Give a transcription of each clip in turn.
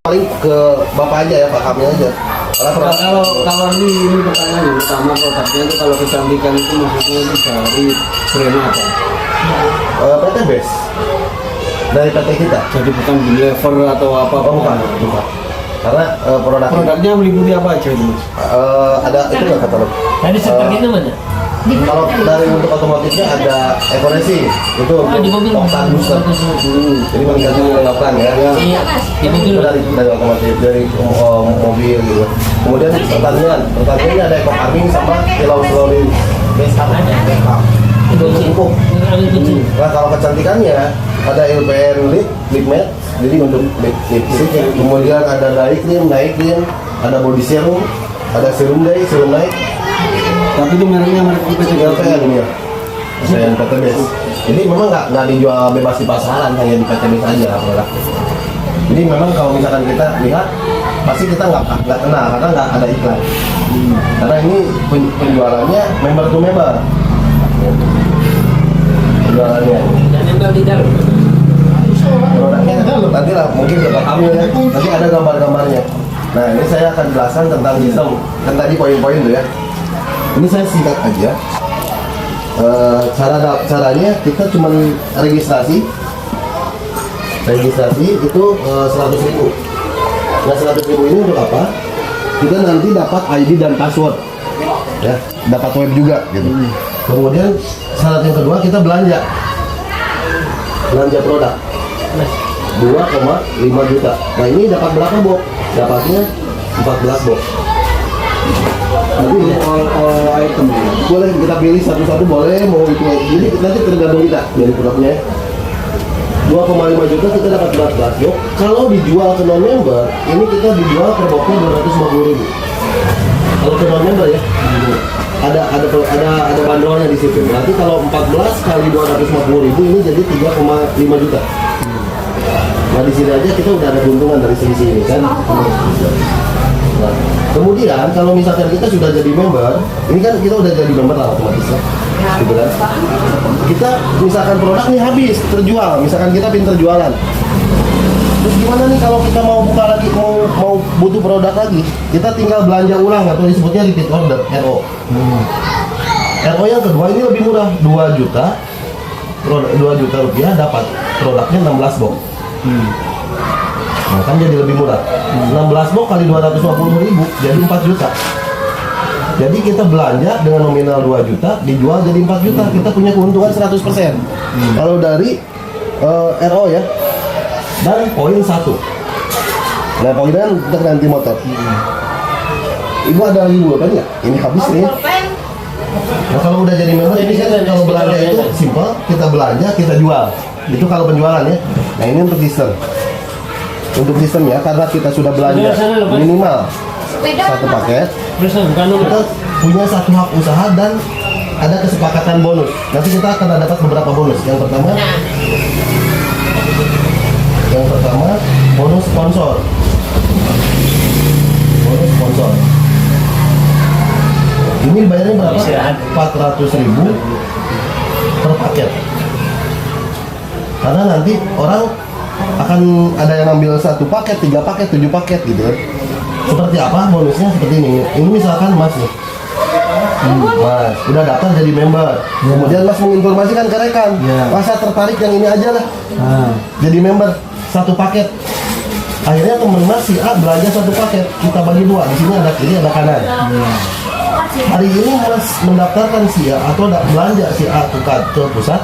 paling ke bapak aja ya, Pak Kamil aja. Kalau ini pertanyaan yang utama produknya itu kalau kecantikan itu maksudnya itu dari brand apa? PT Best dari PT kita. Jadi bukan Unilever atau apa? Oh, bukan. Karena produknya meliputi apa aja itu, Mas? Ada itu nggak katalog? Tadi seperti mana? Kalau dari untuk otomotifnya ada Economy itu di mobil. oktan booster. Jadi mengganti nilai oktan ya. Iya, di mobil. Itu dari otomotif, dari mobil gitu. Kemudian pertanian ada Eco Farming sama Kilau Slowly Base Up. Itu cukup. Nah kalau kecantikannya ada LPN Lip Matte, jadi untuk lipstick. Kemudian ada night cream, ada body serum, ada serum night. Tapi itu mereknya merek PT LPN ya. Saya PT Best. Jadi memang nggak dijual bebas di pasaran, hanya di PT Best aja produknya. Jadi memang kalau misalkan kita lihat pasti kita nggak kenal karena nggak ada iklan. Karena ini penjualannya member to member. Penjualannya. Dan nempel di dalam. Produknya nanti lah mungkin ke kami ya. Nanti ada gambar-gambarnya. Nah ini saya akan jelaskan tentang sistem. Kan tadi poin-poin tuh ya. Ini saya singkat aja. Caranya kita cuma registrasi itu 100.000. Nah 100.000 ini untuk apa? Kita nanti dapat ID dan password, ya, dapat web juga gitu. Kemudian syarat yang kedua kita belanja produk 2,5 juta. Nah ini dapat berapa box? Dapatnya 14 box. Nanti all item ya. boleh kita pilih satu-satu, boleh mau itu. Jadi nanti tergantung kita dari produknya. 2,5 juta kita dapat 14 box. Kalau dijual ke non member, ini kita dijual per boxnya 250.000. Kalau ke non member ya, ada bandrolnya di situ. Nanti kalau 14 kali 250.000 ini jadi 3,5 juta. Nah di sini aja kita udah ada keuntungan dari selisih ini kan. Nah, kemudian kalau misalkan kita sudah jadi member, ini kan kita udah jadi member lah otomatis ya, gitu kan. Kita misalkan produk nih habis terjual, misalkan kita pinter jualan. Terus gimana nih kalau kita mau buka lagi, mau butuh produk lagi, kita tinggal belanja ulang atau disebutnya repeat order RO. RO yang kedua ini lebih murah, 2 juta rupiah dapat produknya 16 box. Nah, kan jadi lebih murah. 16 box kali 250.000 jadi 4 juta. Jadi kita belanja dengan nominal 2 juta, dijual jadi 4 juta. Kita punya keuntungan 100%. Kalau dari RO ya. Dan poin 1. Nah, poinnya untuk ganti motor. Ibu ada lagi pulpen nggak? Ini habis nih. Nah, kalau udah jadi member ini kan kalau belanja itu simple, kita belanja, kita jual. Itu kalau penjualan ya. Nah, ini untuk sistem. Untuk sistemnya karena kita sudah belanja minimal 1 paket, kita punya 1 hak usaha dan ada kesepakatan bonus. Nanti kita akan dapat beberapa bonus. Yang pertama bonus sponsor. Ini bayarnya berapa? 400.000 per paket. Karena nanti orang akan ada yang ngambil 1 paket, 3 paket, 7 paket gitu kan. Seperti apa bonusnya? Seperti ini. Ini misalkan Mas nih. Mas udah daftar jadi member. Kemudian Mas menginformasikan ke rekan. Mas saya tertarik yang ini aja lah. Jadi member 1 paket. Akhirnya teman Mas si A belanja 1 paket. Kita bagi 2. Di sini ada kiri, ada kanan. Hari ini Mas mendaftarkan si A atau belanja si A ke pusat.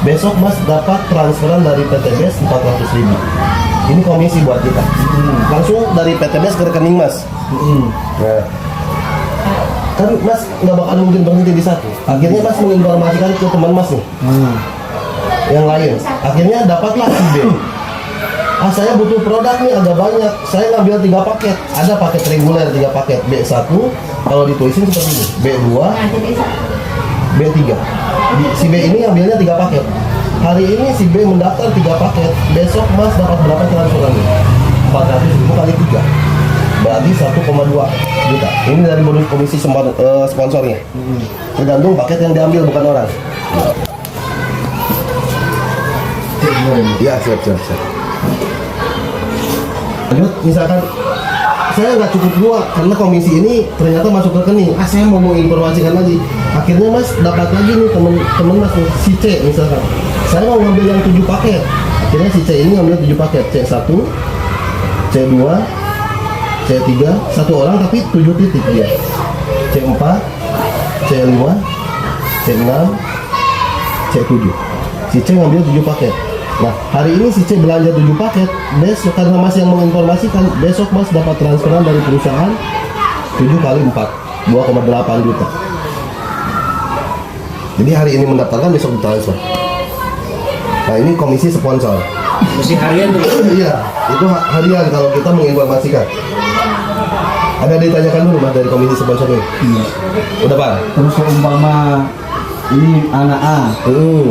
Besok Mas dapat transferan dari PT Best 400.000. Ini komisi buat kita. Langsung dari PT Best ke rekening Mas. Nah, kan Mas nggak bakal mungkin berhenti di satu. Akhirnya Mas menginformasikan ke teman Mas nih, yang lain. Akhirnya dapatlah si B. Saya butuh produk nih agak banyak. Saya ngambil 3 paket. Ada paket reguler 3 paket. B1 kalau ditulisin seperti ini. B2, B3. Si B ini ambilnya 3 paket. Hari ini si B mendaftar 3 paket. Besok Mas dapat berapa transferannya? 400.000 kali 3. Berarti 1,2 juta. Ini dari bonus komisi sponsornya. Tergantung paket yang diambil, bukan orang. Ya, siap. lanjut misalkan saya nggak cukup dua karena komisi ini ternyata masuk ke rekening. Saya mau menginformasikan lagi. Akhirnya mas dapat lagi nih temen mas nih, si C misalkan. Saya mau ngambil yang 7 paket. Akhirnya si C ini ngambil 7 paket. C1, C2, C3, satu orang tapi 7 titik dia. C4, C5, C6, C7. Si C ngambil 7 paket. Nah, hari ini si C belanja 7 paket, besok karena Mas yang menginformasikan, besok Mas dapat transferan dari perusahaan 7 kali 4, 2,8 juta. Jadi hari ini mendaftarkan, besok ditransfer. Nah, ini komisi sponsor. Mesti harian tuh. Iya, itu harian kalau kita menginformasikan. Ada ditanyakan dulu Mas dari komisi sponsor ini? Iya. Udah Pak? Terus seumpama ini anak A,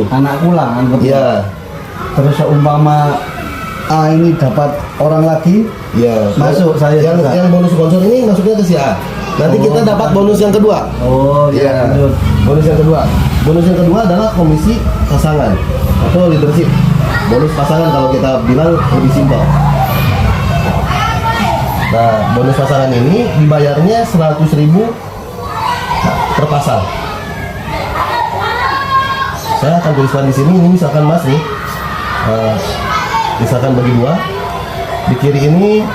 anakku lah anggap. Iya. Terus seumpama A ini dapat orang lagi, Iya. masuk saya yang, juga. yang bonus sponsor ini masuknya ke si A. Nanti kita dapat bonus yang kedua. Oh Iya. iya, lanjut. Bonus yang kedua. Bonus yang kedua adalah komisi pasangan atau leadership. Bonus pasangan kalau kita bilang lebih simpel. Nah, bonus pasangan ini dibayarnya 100.000 per pasang. Saya akan tuliskan di sini. Ini misalkan Mas nih, misalkan bagi 2. Di kiri ini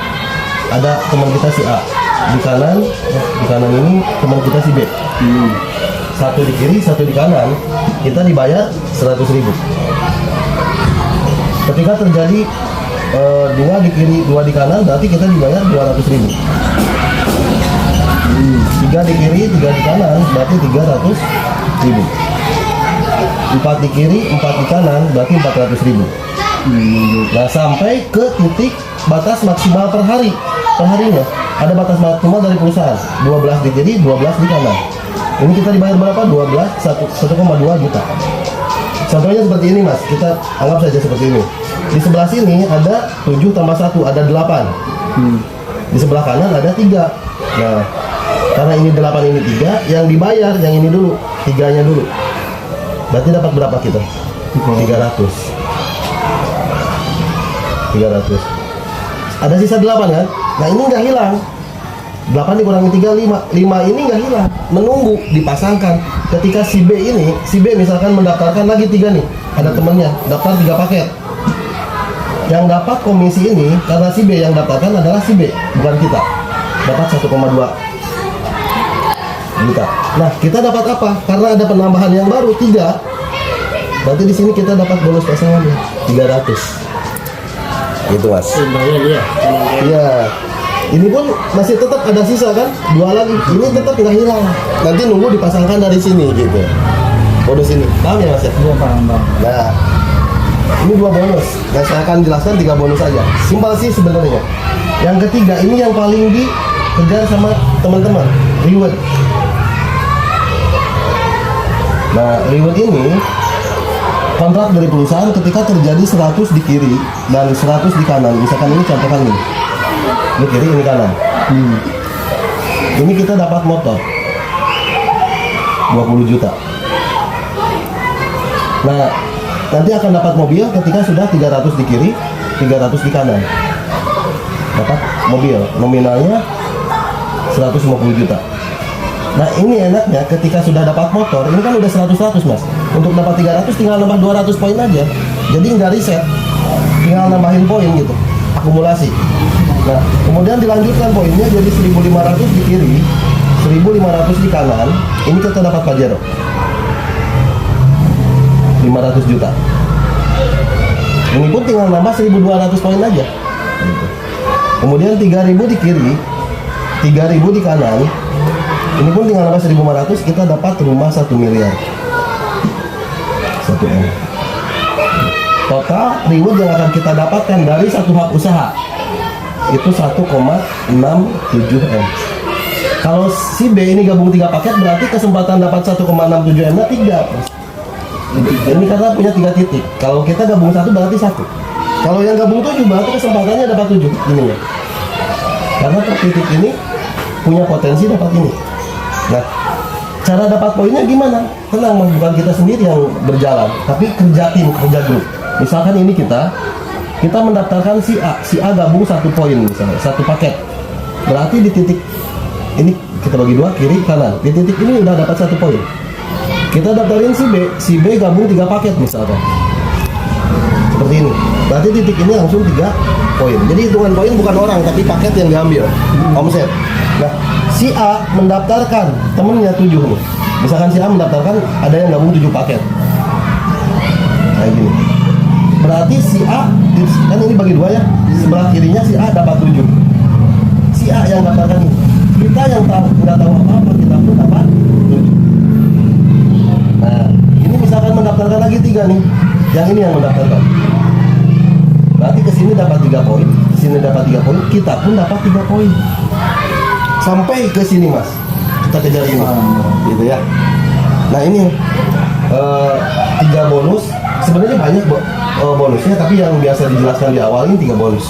ada teman kita si A. Di kanan ini teman kita si B. Satu di kiri, satu di kanan. Kita dibayar 100.000. Ketika terjadi 2 di kiri, 2 di kanan, berarti kita dibayar 200.000. 3 di kiri, 3 di kanan, berarti 300.000. 4 di kiri, 4 di kanan, berarti 400.000. Nah, sampai ke titik batas maksimal per hari. Per harinya ada batas maksimal dari perusahaan, 12 di kiri, 12 di kanan. Ini kita dibayar berapa? 1,2 juta. Contohnya seperti ini Mas, kita anggap saja seperti ini. Di sebelah sini ada 7 tambah 1, ada 8. Di sebelah kanan ada 3. Nah, karena ini 8, ini 3, yang dibayar yang ini dulu, 3-nya dulu. Berarti dapat berapa kita? 300. Ada sisa 8 kan? Nah, ini nggak hilang. 8 dikurangi 3, 5 ini nggak hilang, menunggu dipasangkan. Ketika si B misalkan mendaftarkan lagi 3 nih, ada temennya daftar 3 paket. Yang dapat komisi ini karena si B yang daftarkan adalah si B, bukan kita. Dapat 1,2 juta. Nah, kita dapat apa? Karena ada penambahan yang baru 3. Berarti di sini kita dapat bonus pasangannya 300. Gitu Mas. Lumayan ya. Iya. Ini pun masih tetap ada sisa kan? 2 lagi. Ini tetap nggak hilang. Nanti nunggu dipasangkan dari sini gitu. Bonus ini. Paham ya Mas ya? Iya paham. Nah, ini 2 bonus. Nah, saya akan jelaskan 3 bonus aja. Simpel sih sebenarnya. Yang ketiga ini yang paling dikejar sama teman-teman. Reward. Nah, reward ini kontrak dari perusahaan ketika terjadi 100 di kiri dan 100 di kanan. Misalkan ini contohkan ini. Ini kiri, ini kanan. Ini kita dapat motor 20 juta. Nah, nanti akan dapat mobil ketika sudah 300 di kiri, 300 di kanan. Dapat mobil, nominalnya 150 juta. Nah, ini enaknya ketika sudah dapat motor, ini kan udah 100-100 Mas. Untuk dapat 300 tinggal nambah 200 poin aja. Jadi nggak reset, tinggal nambahin poin gitu, akumulasi. Nah, kemudian dilanjutkan poinnya jadi 1.500 di kiri, 1.500 di kanan. Ini kita dapat Pajero 500 juta. Ini pun tinggal nambah 1.200 poin aja gitu. Kemudian 3.000 di kiri, 3.000 di kanan. Ini pun tinggal nambah 1.500, kita dapat rumah 1 miliar. 1 M. Total reward yang akan kita dapatkan dari satu hak usaha itu 1,67 M. Kalau si B ini gabung 3 paket, berarti kesempatan dapat 1,67 M nya 3. Ini karena punya 3 titik. Kalau kita gabung 1 berarti 1. Kalau yang gabung 7 berarti kesempatannya dapat 7. Ini ya. Karena per titik ini punya potensi dapat ini. Nah, cara dapat poinnya gimana? Tenang, bukan kita sendiri yang berjalan, tapi kerja tim, kerja grup. Misalkan ini kita kita mendaftarkan si A gabung 1 poin misalnya, 1 paket. Berarti di titik ini kita bagi 2, kiri kanan. Di titik ini udah dapat 1 poin. Kita daftarin si B gabung 3 paket misalkan. Seperti ini. Berarti titik ini langsung 3 poin. Jadi hitungan poin bukan orang tapi paket yang diambil. Omset. Nah, si A mendaftarkan temennya 7 nih. Misalkan si A mendaftarkan ada yang gabung 7 paket. Kayak gini. Berarti si A kan ini bagi 2 ya. Di sebelah kirinya si A dapat 7. Si A yang daftarkan ini. Kita yang nggak tahu apa-apa, kita pun dapat 7. Nah, ini misalkan mendaftarkan lagi 3 nih. Yang ini yang mendaftarkan. Berarti ke sini dapat 3 poin, ke sini dapat 3 poin, kita pun dapat 3 poin. Sampai ke sini, Mas. Kita kejar ini. Gitu ya. Nah, ini 3 bonus. Sebenarnya banyak bonusnya, tapi yang biasa dijelaskan di awal ini 3 bonus.